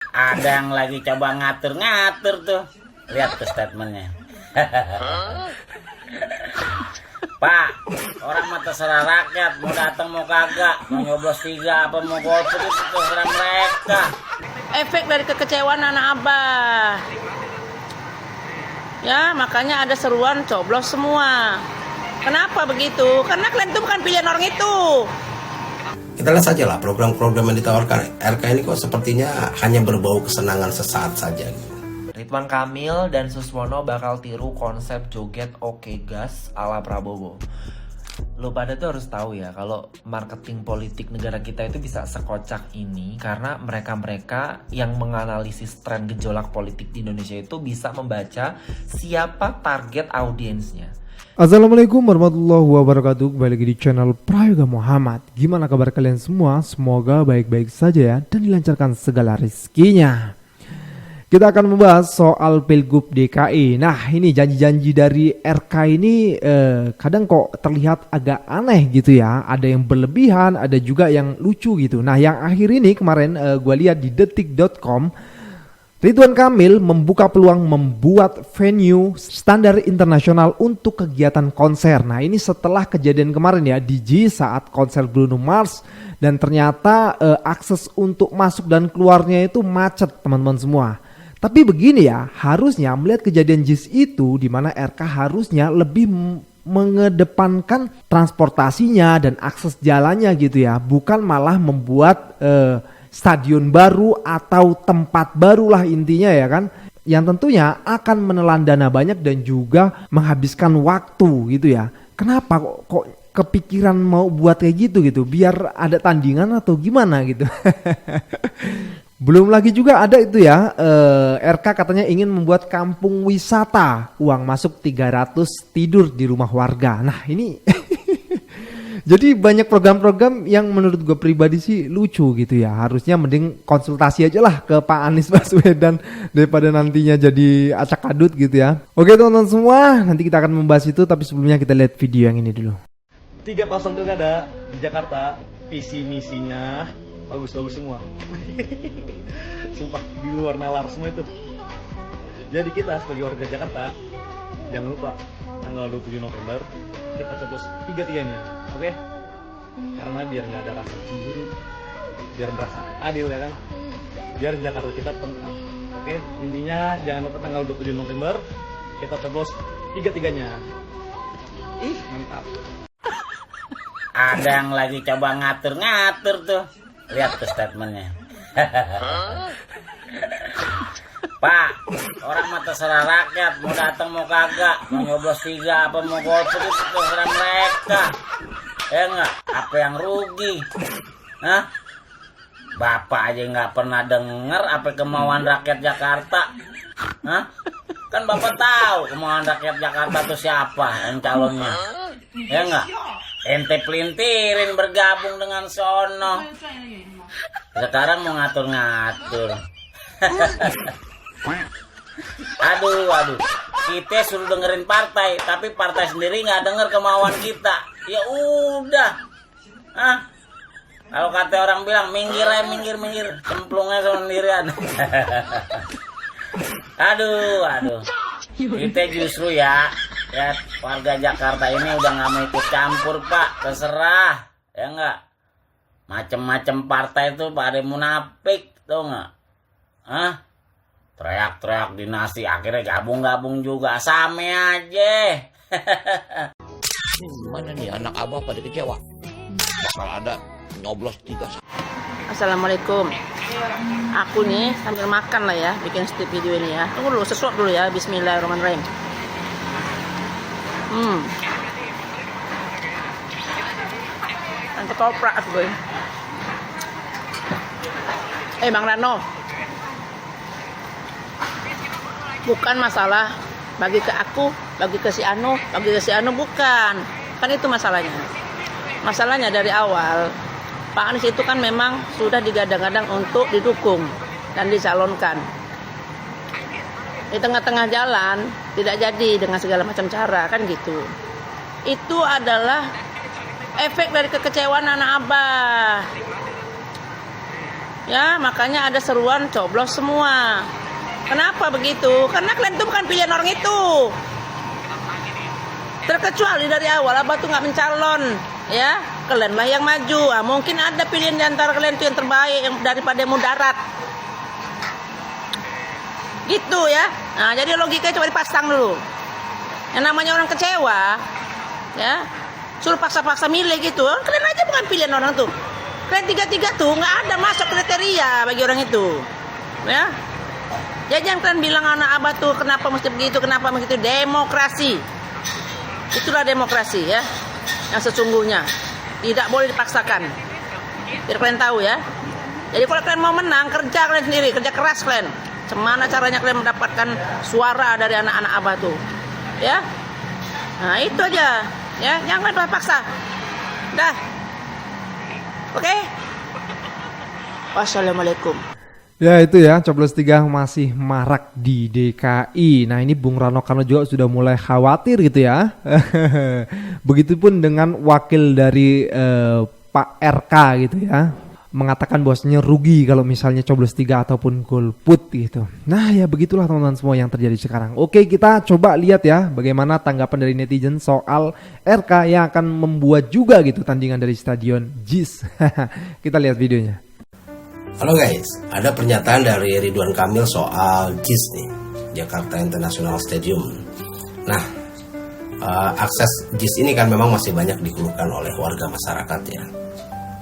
Ada yang lagi coba ngatur-ngatur tuh. Lihat tuh statementnya. Pak, orang mah terserah rakyat, mau datang mau kagak, mau nyoblos 3 apa mau golput itu terserah mereka. Efek dari kekecewaan anak abah. Ya, makanya ada seruan coblos semua. Kenapa begitu? Karena kalian itu bukan pilihan orang itu. Kita lihat saja lah program-program yang ditawarkan RK ini kok sepertinya hanya berbau kesenangan sesaat saja. Ridwan Kamil dan Suswono bakal tiru konsep joget Oke Gas ala Prabowo. Lo pada tuh harus tahu ya kalau marketing politik negara kita itu bisa sekocak ini karena mereka-mereka yang menganalisis tren gejolak politik di Indonesia itu bisa membaca siapa target audiensnya. Assalamualaikum warahmatullahi wabarakatuh. Kembali lagi di channel Prayoga Muhammad. Gimana kabar kalian semua? Semoga baik-baik saja ya dan dilancarkan segala rezekinya. Kita akan membahas soal Pilgub DKI. Nah, ini janji-janji dari RK ini kadang kok terlihat agak aneh gitu ya. Ada yang berlebihan, ada juga yang lucu gitu. Nah, yang akhir ini kemarin gue lihat di detik.com, Ridwan Kamil membuka peluang membuat venue standar internasional untuk kegiatan konser. Nah, ini setelah kejadian kemarin ya, DJ saat konser Bruno Mars. Dan ternyata akses untuk masuk dan keluarnya itu macet teman-teman semua. Tapi begini ya, harusnya melihat kejadian JIS itu di mana RK harusnya lebih mengedepankan transportasinya dan akses jalannya gitu ya, bukan malah membuat stadion baru atau tempat baru lah intinya ya kan, yang tentunya akan menelan dana banyak dan juga menghabiskan waktu gitu ya. Kenapa kok kepikiran mau buat kayak gitu biar ada tandingan atau gimana gitu. Belum lagi juga ada itu ya, RK katanya ingin membuat kampung wisata, uang masuk 300 tidur di rumah warga. Nah ini jadi banyak program-program yang menurut gue pribadi sih lucu gitu ya. Harusnya mending konsultasi aja lah ke Pak Anies Baswedan daripada nantinya jadi acak-adut gitu ya. Oke teman-teman semua, nanti kita akan membahas itu, tapi sebelumnya kita lihat video yang ini dulu. 3 pasang pilkada di Jakarta, visi misinya bagus-bagus semua. Sumpah di luar nalar semua itu. Jadi kita sebagai warga Jakarta jangan lupa tanggal 27 November kita coblos 3-3-nya, oke? Karena biar nggak ada rasa cemburu, biar merasa adil ya kan, biar Jakarta kita tentram, oke? Intinya jangan lupa tanggal 27 November kita coblos 3-3-nya. Ih mantap. Ada yang lagi coba ngatur-ngatur tuh. Lihat tuh statementnya. Pak, orang mah terserah rakyat, mau datang mau kagak, mau nyoblos 3 apa mau golput itu terserah mereka. Ya enggak? Apa yang rugi? Hah? Bapak aja nggak pernah denger apa kemauan rakyat Jakarta. Hah? Kan Bapak tahu kemauan rakyat Jakarta tuh siapa yang calonnya. Ya enggak? Ente pelintirin bergabung dengan sono. Sekarang mau ngatur-ngatur. Aduh. Kita suruh dengerin partai, tapi partai sendiri nggak denger kemauan kita. Ya udah. Hah? Kalau kata orang bilang minggir, cemplungnya sendirian. Aduh. Kita justru ya warga Jakarta ini udah nggak mau ikut campur Pak, terserah ya nggak. Macem-macem partai itu pada munafik tuh nggak. Hah? Teriak-teriak dinasti akhirnya gabung juga, sama aja. Mana nih anak abah pada kecewa, bakal ada nyoblos 3. Assalamualaikum. Aku nih sambil makan lah ya, bikin strip video ini ya. Tunggu dulu, sesuap dulu ya. Bismillahirrahmanirrahim. Dan ketoprak gue. Bang Rano, bukan masalah bagi ke aku, bagi ke si Anu, bukan. Kan itu masalahnya. Masalahnya dari awal Pak Anies itu kan memang sudah digadang-gadang untuk didukung dan dicalonkan. Di tengah-tengah jalan tidak jadi dengan segala macam cara kan gitu. Itu adalah efek dari kekecewaan anak abah. Ya, makanya ada seruan coblos semua. Kenapa begitu? Karena kalian itu bukan pilihan orang itu. Terkecuali dari awal Abah tuh nggak mencalon, ya, kalianlah yang maju. Mungkin ada pilihan di antara kalian itu yang terbaik daripada yang mudarat. Gitu ya. Nah, jadi logikanya coba dipasang dulu. Yang namanya orang kecewa, ya, suruh paksa-paksa milih gitu. Kalian aja bukan pilihan orang tuh. Kalian tiga-tiga tuh nggak ada masuk kriteria bagi orang itu, ya. Jadi jangan kalian bilang anak Abah tuh kenapa mesti begitu, kenapa begitu. Demokrasi, itulah demokrasi ya, yang sesungguhnya tidak boleh dipaksakan. Biar kalian tahu ya. Jadi kalau kalian mau menang, kerja kalian sendiri, kerja keras kalian. Gimana caranya kalian mendapatkan suara dari anak-anak Abah tuh, ya. Nah itu aja, ya, jangan kalian paksa. Dah. Oke. Wassalamualaikum. Ya itu ya, coblos 3 masih marak di DKI. Nah ini Bung Rano Karno juga sudah mulai khawatir gitu ya. Begitupun dengan wakil dari Pak RK gitu ya, mengatakan bahwasanya rugi kalau misalnya coblos 3 ataupun golput gitu. Nah ya begitulah teman-teman semua yang terjadi sekarang. Oke, kita coba lihat ya bagaimana tanggapan dari netizen soal RK yang akan membuat juga gitu tandingan dari Stadion JIS. Kita lihat videonya. Halo guys, ada pernyataan dari Ridwan Kamil soal JIS nih, Jakarta International Stadium. Nah, akses JIS ini kan memang masih banyak dikeluhkan oleh warga masyarakat ya.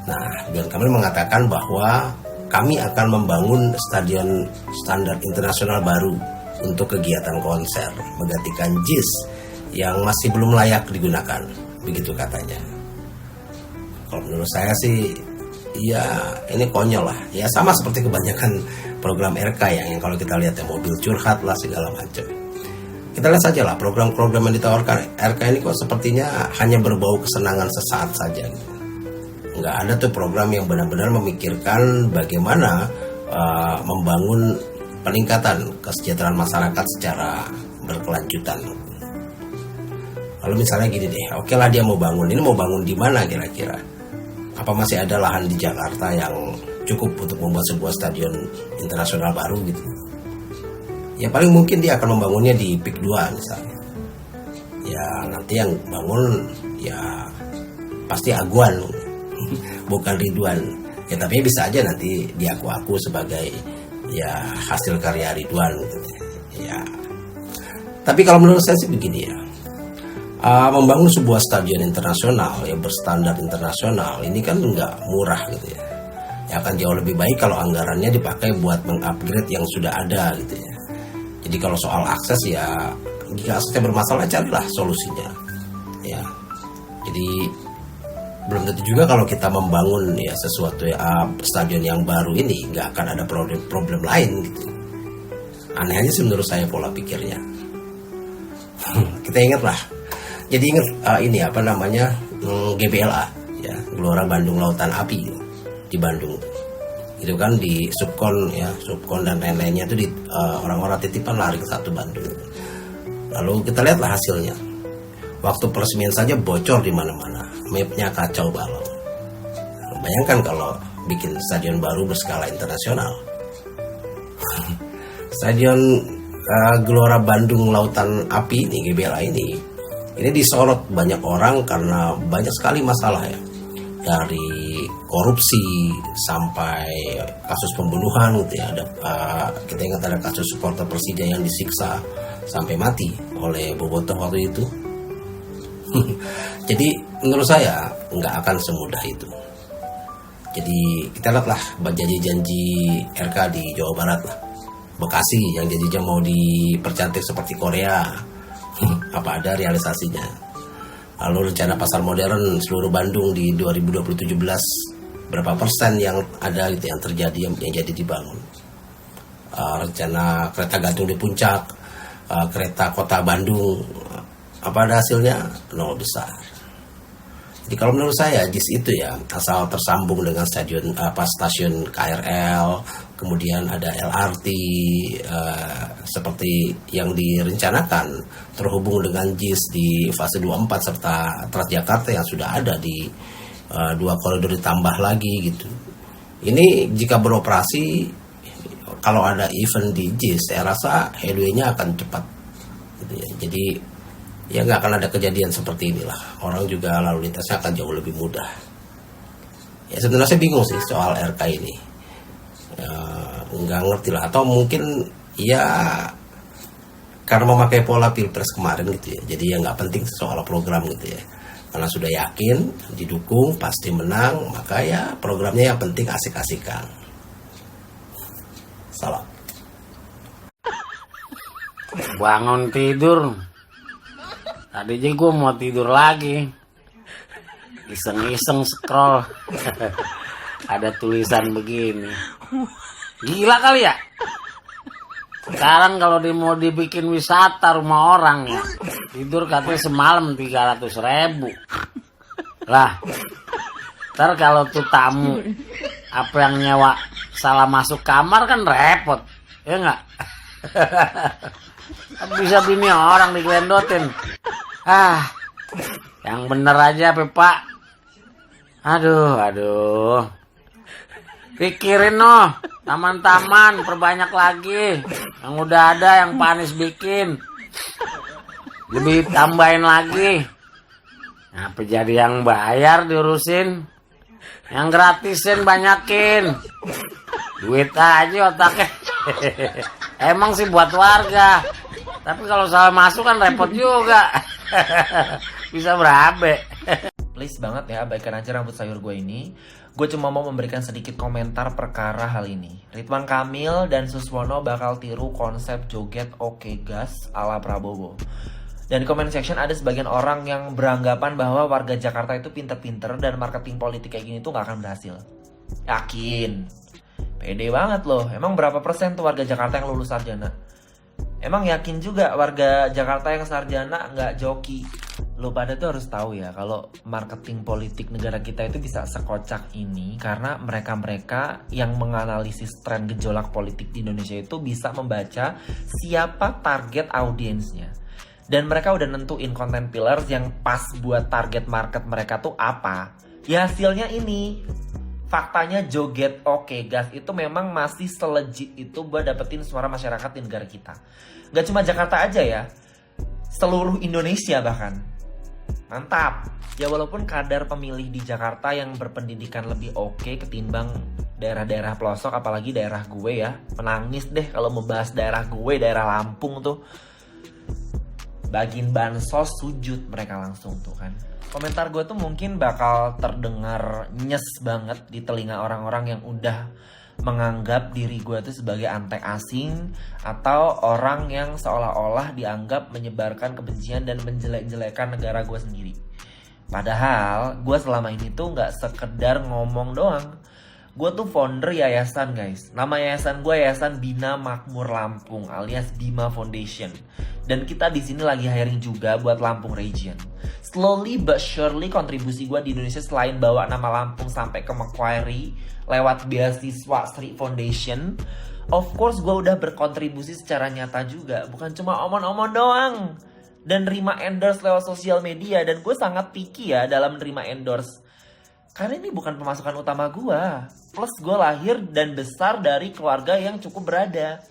Nah, Ridwan Kamil mengatakan bahwa kami akan membangun stadion standar internasional baru untuk kegiatan konser, menggantikan JIS yang masih belum layak digunakan, begitu katanya. Kalau menurut saya sih, ya ini konyol lah. Ya sama seperti kebanyakan program RK yang kalau kita lihat ya, mobil curhat lah segala macam. Kita lihat saja lah program-program yang ditawarkan RK ini kok sepertinya hanya berbau kesenangan sesaat saja gitu. Nggak ada tuh program yang benar-benar memikirkan bagaimana membangun peningkatan kesejahteraan masyarakat secara berkelanjutan. Kalau misalnya gini deh, oke lah dia mau bangun, ini mau bangun di mana kira-kira? Apa masih ada lahan di Jakarta yang cukup untuk membuat sebuah stadion internasional baru gitu? Ya paling mungkin dia akan membangunnya di PIK 2 misalnya. Ya nanti yang bangun ya pasti Aguan, bukan Ridwan. Ya tapi bisa aja nanti diaku-aku sebagai ya hasil karya Ridwan gitu. Ya. Tapi kalau menurut saya sih begini ya. Membangun sebuah stadion internasional yang berstandar internasional ini kan nggak murah gitu ya. Ya akan jauh lebih baik kalau anggarannya dipakai buat mengupgrade yang sudah ada gitu ya. Jadi kalau soal akses ya, jika aksesnya bermasalah carilah solusinya. Ya. Jadi belum tentu juga kalau kita membangun ya sesuatu ya, stadion yang baru ini nggak akan ada problem lain gitu. Aneh aja sih menurut saya pola pikirnya. Kita ingat lah. Jadi ingat ini apa namanya GBLA ya, Gelora Bandung Lautan Api di Bandung. Itu kan di Subkon dan lain-lainnya itu di orang-orang titipan lari ke satu Bandung. Lalu kita lihatlah hasilnya. Waktu peresmian saja bocor di mana-mana, mapnya kacau balau. Bayangkan kalau bikin stadion baru berskala internasional. Stadion Gelora Bandung Lautan Api ini GBLA ini disorot banyak orang karena banyak sekali masalah ya, dari korupsi sampai kasus pembunuhan gitu ya. Ada kita ingat ada kasus supporter Persija yang disiksa sampai mati oleh bobotoh waktu itu. Jadi menurut saya nggak akan semudah itu. Jadi kita lihatlah janji-janji RK di Jawa Barat lah, Bekasi yang janjinya mau dipercantik seperti Korea. Apa ada realisasinya? Lalu rencana pasar modern seluruh Bandung di 2017 berapa persen yang ada gitu yang terjadi yang jadi dibangun? Rencana kereta gantung di puncak, kereta kota Bandung, apa ada hasilnya? Nol besar. Jadi kalau menurut saya JIS itu ya asal tersambung dengan stasiun KRL, kemudian ada LRT seperti yang direncanakan, terhubung dengan JIS di fase 24 serta Transjakarta yang sudah ada di 2 koridor ditambah lagi gitu. Ini jika beroperasi, kalau ada event di JIS, saya rasa headway-nya akan cepat gitu ya. Jadi ya nggak akan ada kejadian seperti inilah. Orang juga lalu lintasnya akan jauh lebih mudah. Ya sebenarnya saya bingung sih soal RK ini. Nggak ngerti lah, atau mungkin ya karena memakai pola pilpres kemarin gitu ya, jadi ya nggak penting soal program gitu ya, karena sudah yakin didukung pasti menang, maka ya programnya yang penting asik-asikan. Salam. Bangun tidur. Tadi aja gue mau tidur lagi. Iseng-iseng scroll. Ada tulisan begini. Gila kali ya? Sekarang kalau mau dibikin wisata rumah orang ya, tidur katanya semalam 300.000. Lah, ntar kalau tuh tamu apa yang nyewa salah masuk kamar kan repot, ya nggak? Bisa bini orang digelendotin. Yang bener aja Pak. Aduh. Pikirin taman-taman perbanyak lagi. Yang udah ada yang Panis bikin. Lebih tambahin lagi. Apa jadi yang bayar diurusin? Yang gratisin banyakin. Duit aja otaknya. Emang sih buat warga. Tapi kalau salah masuk kan repot juga. Bisa berabe. Please banget ya, abaikan aja rambut sayur gue ini. Gue cuma mau memberikan sedikit komentar perkara hal ini. Ridwan Kamil dan Suswono bakal tiru konsep joget oke gas ala Prabowo. Dan di comment section ada sebagian orang yang beranggapan bahwa warga Jakarta itu pinter-pinter dan marketing politik kayak gini tuh gak akan berhasil. Yakin. Pede banget loh. Emang berapa persen tuh warga Jakarta yang lulus sarjana? Emang yakin juga warga Jakarta yang sarjana gak joki? Lo pada tuh harus tahu ya, kalau marketing politik negara kita itu bisa sekocak ini karena mereka-mereka yang menganalisis tren gejolak politik di Indonesia itu bisa membaca siapa target audiensnya. Dan mereka udah nentuin content pillars yang pas buat target market mereka tuh apa. Ya hasilnya ini. Faktanya joget oke gas itu memang masih selejit itu buat dapetin suara masyarakat di negara kita. Gak cuma Jakarta aja ya, seluruh Indonesia bahkan. Mantap. Ya walaupun kadar pemilih di Jakarta yang berpendidikan lebih oke ketimbang daerah-daerah pelosok, apalagi daerah gue ya. Menangis deh kalau membahas daerah gue, daerah Lampung tuh. Bagiin bansos sujud mereka langsung tuh kan. Komentar gue tuh mungkin bakal terdengar nyes banget di telinga orang-orang yang udah menganggap diri gue tuh sebagai antek asing atau orang yang seolah-olah dianggap menyebarkan kebencian dan menjelek-jelekan negara gue sendiri. Padahal gue selama ini tuh gak sekedar ngomong doang. Gue tuh founder yayasan guys. Nama yayasan gue Yayasan Bina Makmur Lampung alias Bima Foundation. Dan kita di sini lagi hiring juga buat Lampung Region. Slowly but surely kontribusi gue di Indonesia selain bawa nama Lampung sampai ke Macquarie lewat beasiswa Street Foundation, of course gue udah berkontribusi secara nyata juga. Bukan cuma omong-omong doang. Dan nerima endorse lewat sosial media. Dan gue sangat picky ya dalam nerima endorse. Karena ini bukan pemasukan utama gue. Plus gue lahir dan besar dari keluarga yang cukup berada.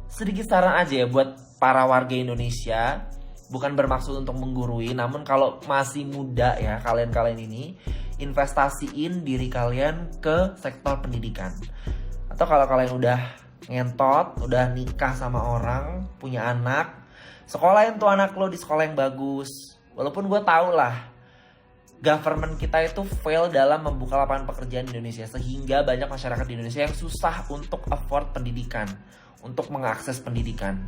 Sedikit saran aja ya buat para warga Indonesia. Bukan bermaksud untuk menggurui. Namun kalau masih muda ya kalian-kalian ini, investasiin diri kalian ke sektor pendidikan. Atau kalau kalian udah ngentot, udah nikah sama orang, punya anak, sekolahin tuh anak lo di sekolah yang bagus. Walaupun gue tau lah government kita itu fail dalam membuka lapangan pekerjaan di Indonesia, sehingga banyak masyarakat di Indonesia yang susah untuk afford pendidikan, untuk mengakses pendidikan.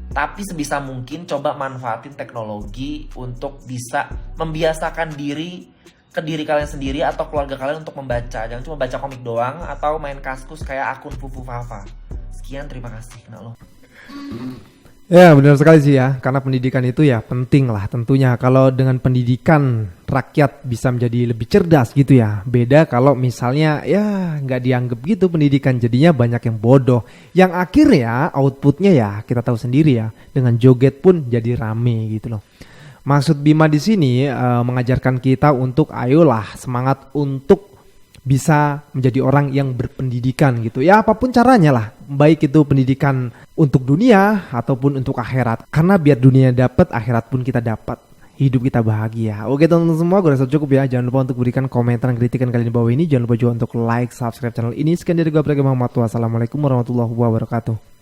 Tapi sebisa mungkin coba manfaatin teknologi untuk bisa membiasakan diri ke diri kalian sendiri atau keluarga kalian untuk membaca. Jangan cuma baca komik doang atau main Kaskus kayak akun Fufu Fafa. Sekian, terima kasih. Kena lo. Ya benar sekali sih ya, karena pendidikan itu ya penting lah tentunya. Kalau dengan pendidikan rakyat bisa menjadi lebih cerdas gitu ya. Beda kalau misalnya ya nggak dianggap gitu pendidikan, jadinya banyak yang bodoh. Yang akhirnya outputnya ya kita tahu sendiri ya, dengan joget pun jadi rame gitu loh. Maksud Bima di sini mengajarkan kita untuk ayolah semangat untuk bisa menjadi orang yang berpendidikan gitu. Ya apapun caranya lah, baik itu pendidikan untuk dunia ataupun untuk akhirat. Karena biar dunia dapat, akhirat pun kita dapat. Hidup kita bahagia. Oke teman-teman semua, gue rasa cukup ya. Jangan lupa untuk berikan komentar dan kritikan kalian di bawah ini. Jangan lupa juga untuk like, subscribe channel ini. Sekian dari gue, Prayga Muhammad. Wassalamualaikum warahmatullahi wabarakatuh.